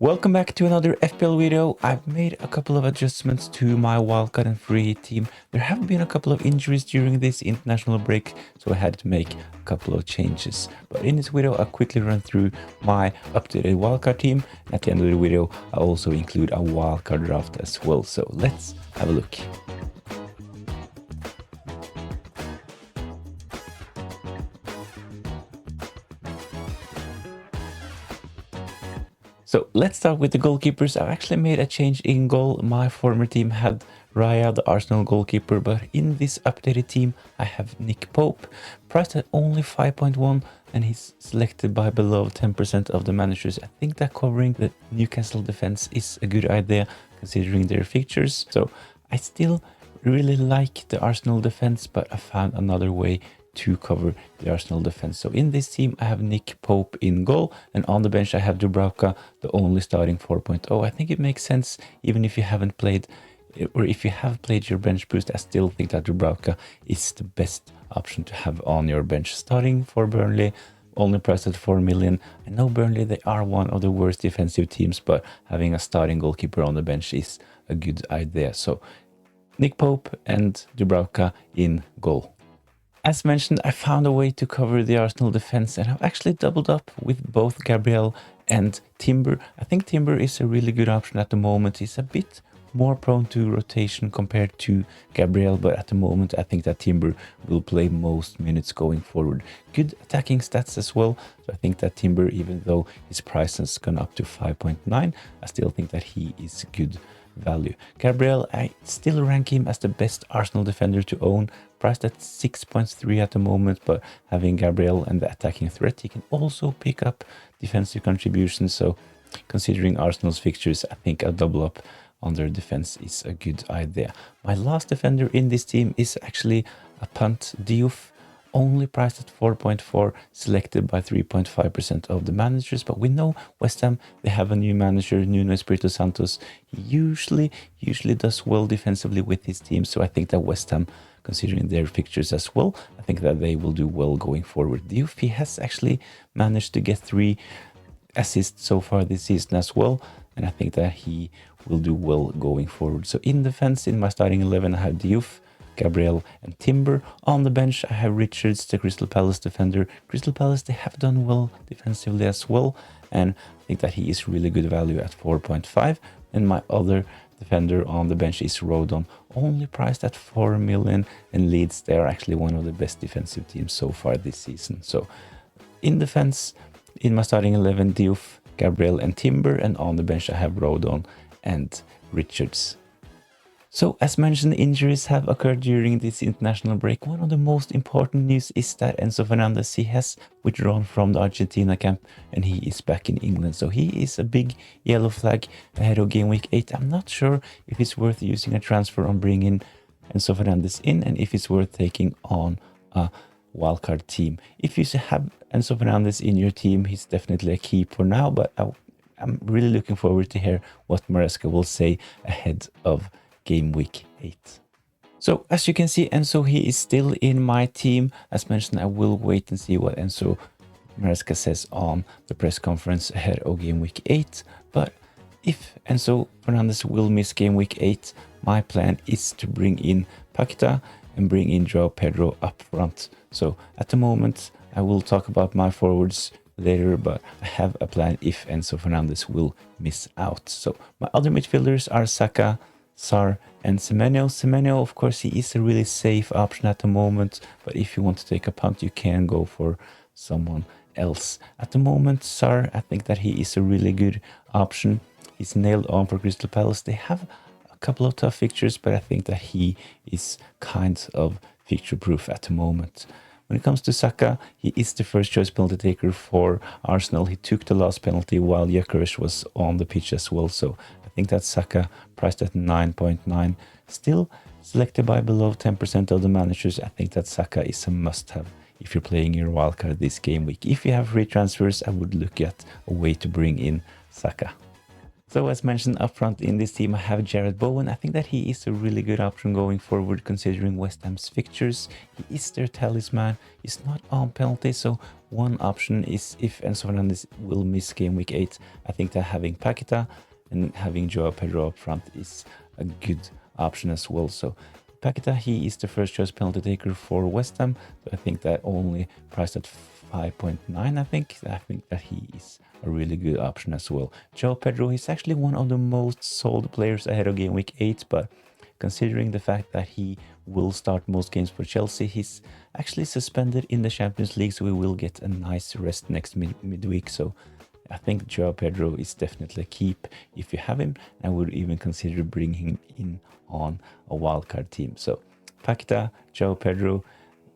Welcome back to another FPL video. I've made a couple of adjustments to my wildcard and free team. There have been a couple of injuries during this international break, so I had to make a couple of changes. But in this video, I'll quickly run through my updated wildcard team. At the end of the video, I'll also include a wildcard draft as well. So let's have a look. So let's start with the goalkeepers. I've actually made a change in goal. My former team had Raya, the Arsenal goalkeeper, but in this updated team, I have Nick Pope, priced at only 5.1, and he's selected by below 10% of the managers. I think that covering the Newcastle defense is a good idea considering their fixtures. So I still really like the Arsenal defense, but I found another way to cover the Arsenal defense. So in this team, I have Nick Pope in goal, and on the bench, I have Dubravka, the only starting 4.0. I think it makes sense, even if you haven't played, or if you have played your bench boost, I still think that Dubravka is the best option to have on your bench. Starting for Burnley, only priced at 4 million. I know Burnley, they are one of the worst defensive teams, but having a starting goalkeeper on the bench is a good idea. So Nick Pope and Dubravka in goal. As mentioned, I found a way to cover the Arsenal defense, and I've actually doubled up with both Gabriel and Timber. I think Timber is a really good option at the moment. He's a bit more prone to rotation compared to Gabriel, but at the moment I think that Timber will play most minutes going forward. Good attacking stats as well, so I think that Timber, even though his price has gone up to 5.9, I still think that he is good value. Gabriel, I still rank him as the best Arsenal defender to own, priced at 6.3 at the moment, but having Gabriel and the attacking threat, he can also pick up defensive contributions. So considering Arsenal's fixtures, I think a double up on their defense is a good idea. My last defender in this team is actually a punt, Diouf, only priced at 4.4, selected by 3.5% of the managers. But we know West Ham, they have a new manager, Nuno Espirito Santos. He usually does well defensively with his team. So I think that West Ham, considering their fixtures as well, I think that they will do well going forward. Diouf, he has actually managed to get 3 assists so far this season as well, and I think that he will do well going forward. So in defense, in my starting 11, I have Diouf, Gabriel and Timber. On the bench, I have Richards, the Crystal Palace defender. Crystal Palace, they have done well defensively as well, and I think that he is really good value at 4.5. And my other defender on the bench is Rodon, only priced at 4 million, and Leeds, they are actually one of the best defensive teams so far this season. So in defense, in my starting 11, Diouf, Gabriel and Timber, and on the bench I have Rodon and Richards. So as mentioned, injuries have occurred during this international break. One of the most important news is that Enzo Fernandez, he has withdrawn from the Argentina camp and he is back in England. So he is a big yellow flag ahead of game week 8. I'm not sure if it's worth using a transfer on bringing Enzo Fernandez in, and if it's worth taking on a wildcard team. If you have Enzo Fernandez in your team, he's definitely a key for now, but I'm really looking forward to hear what Maresca will say ahead of game week 8. So as you can see, Enzo, he is still in my team. As mentioned, I will wait and see what Enzo Maresca says on the press conference ahead of game week 8. But if Enzo Fernandez will miss game week 8, my plan is to bring in Paqueta and bring in Joao Pedro up front. So at the moment, I will talk about my forwards later, but I have a plan if Enzo Fernandez will miss out. So my other midfielders are Saka, Sar and Semenyo. Semenyo, of course, he is a really safe option at the moment, but if you want to take a punt, you can go for someone else. At the moment, Sar, I think that he is a really good option. He's nailed on for Crystal Palace. They have a couple of tough fixtures, but I think that he is kind of fixture proof at the moment. When it comes to Saka, he is the first choice penalty taker for Arsenal. He took the last penalty while Gyökeres was on the pitch as well. So I think that Saka, priced at 9.9, still selected by below 10% of the managers. I think that Saka is a must-have if you're playing your wildcard this game week. If you have free transfers, I would look at a way to bring in Saka. So as mentioned up front in this team, I have Jared Bowen. I think that he is a really good option going forward considering West Ham's fixtures. He is their talisman. He's not on penalty, so one option is if Enzo Fernandez will miss game week 8. I think that having Paqueta and having Joao Pedro up front is a good option as well. So Paqueta, he is the first choice penalty taker for West Ham. So I think that only priced at 5.9, I think that he is a really good option as well. Joao Pedro is actually one of the most sold players ahead of game week 8, but considering the fact that he will start most games for Chelsea, he's actually suspended in the Champions League, so we will get a nice rest next midweek. So I think Joao Pedro is definitely a keep if you have him. I would even consider bringing him in on a wildcard team. So Paqueta, Joao Pedro,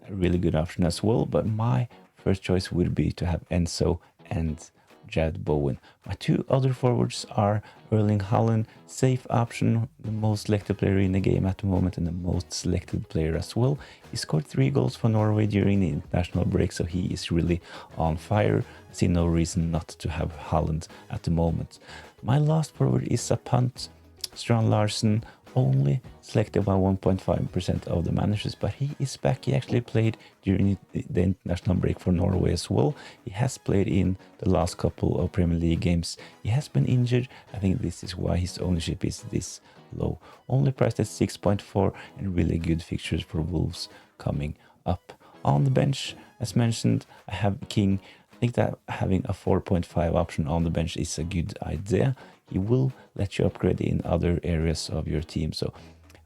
a really good option as well, but my first choice would be to have Enzo and Jared Bowen. My two other forwards are Erling Haaland, safe option, the most selected player in the game at the moment and the most selected player as well. He scored 3 goals for Norway during the international break, so he is really on fire. I see no reason not to have Haaland at the moment. My last forward is a punt, Strand Larsen, only selected by 1.5% of the managers, but he is back. He actually played during the international break for Norway as well. He has played in the last couple of Premier League games. He has been injured. I think this is why his ownership is this low. Only priced at 6.4 and really good fixtures for Wolves coming up. On the bench, as mentioned, I have King. I think that having a 4.5 option on the bench is a good idea. He will let you upgrade in other areas of your team. So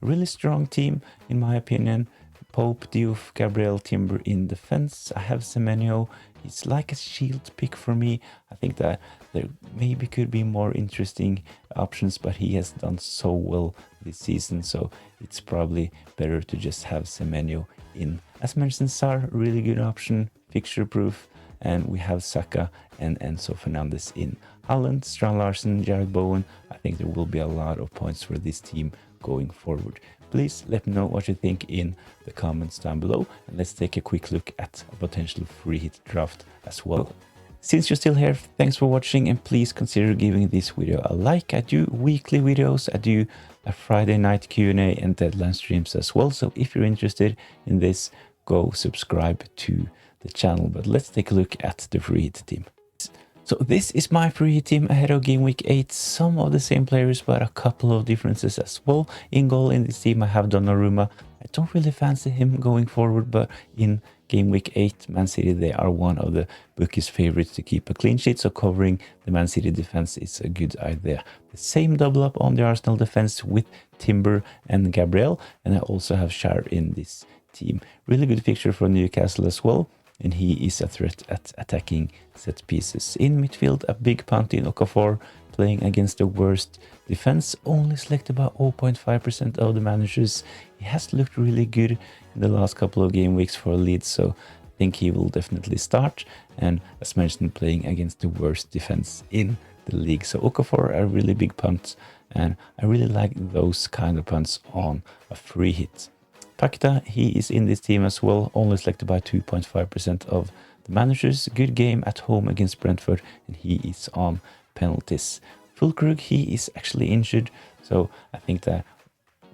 really strong team, in my opinion. Pope, Diouf, Gabriel, Timber in defense. I have Semenyo. He's like a shield pick for me. I think that there maybe could be more interesting options, but he has done so well this season, so it's probably better to just have Semenyo in. As mentioned, Sarr, really good option, fixture proof. And we have Saka and Enzo Fernandez in. Haaland, Strand Larsen, Jared Bowen. I think there will be a lot of points for this team going forward. Please let me know what you think in the comments down below. And let's take a quick look at a potential free hit draft as well. Since you're still here, thanks for watching, and please consider giving this video a like. I do weekly videos. I do a Friday night Q&A and deadline streams as well. So if you're interested in this, go subscribe to the channel. But let's take a look at the free hit team. So this is my free hit team ahead of game week 8. Some of the same players, but a couple of differences as well. In goal in this team, I have Donnarumma. I don't really fancy him going forward, but in game week 8, Man City, they are one of the bookies' favorites to keep a clean sheet, so covering the Man City defense is a good idea. The same double up on the Arsenal defense with Timber and Gabriel, and I also have Schär in this team. Really good fixture for Newcastle as well, and he is a threat at attacking set pieces. In midfield, a big punt in Okafor, playing against the worst defense, only selected by 0.5% of the managers. He has looked really good in the last couple of game weeks for Leeds, so I think he will definitely start. And as mentioned, playing against the worst defense in the league. So Okafor, a really big punt, and I really like those kind of punts on a free hit. Paqueta, he is in this team as well, only selected by 2.5% of the managers. Good game at home against Brentford, and he is on penalties. Fulkrug, he is actually injured, so I think that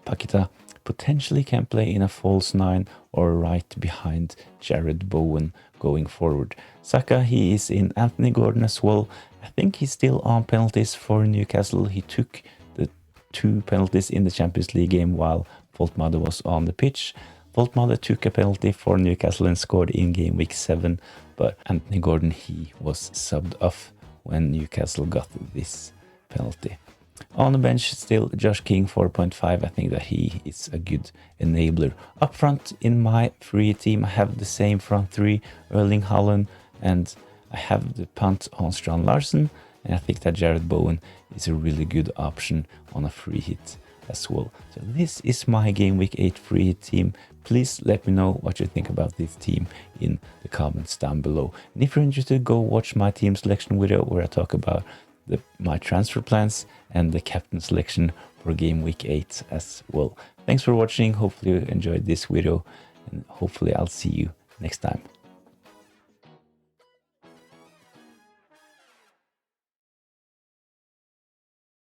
Paqueta potentially can play in a false 9 or right behind Jared Bowen going forward. Saka, he is in. Anthony Gordon as well. I think he's still on penalties for Newcastle. He took the 2 penalties in the Champions League game while Voltmade was on the pitch. Voltmade took a penalty for Newcastle and scored in game week 7, but Anthony Gordon, he was subbed off when Newcastle got this penalty. On the bench still Josh King, 4.5. I think that he is a good enabler. Up front in my free team, I have the same front 3, Erling Haaland, and I have the punt on Strand Larsen, and I think that Jared Bowen is a really good option on a free hit as well. So this is my game week 8 free hit team. Please let me know what you think about this team in the comments down below. And if you're interested, go watch my team selection video where I talk about my transfer plans and the captain selection for game week 8 as well. Thanks for watching. Hopefully you enjoyed this video, and hopefully I'll see you next time.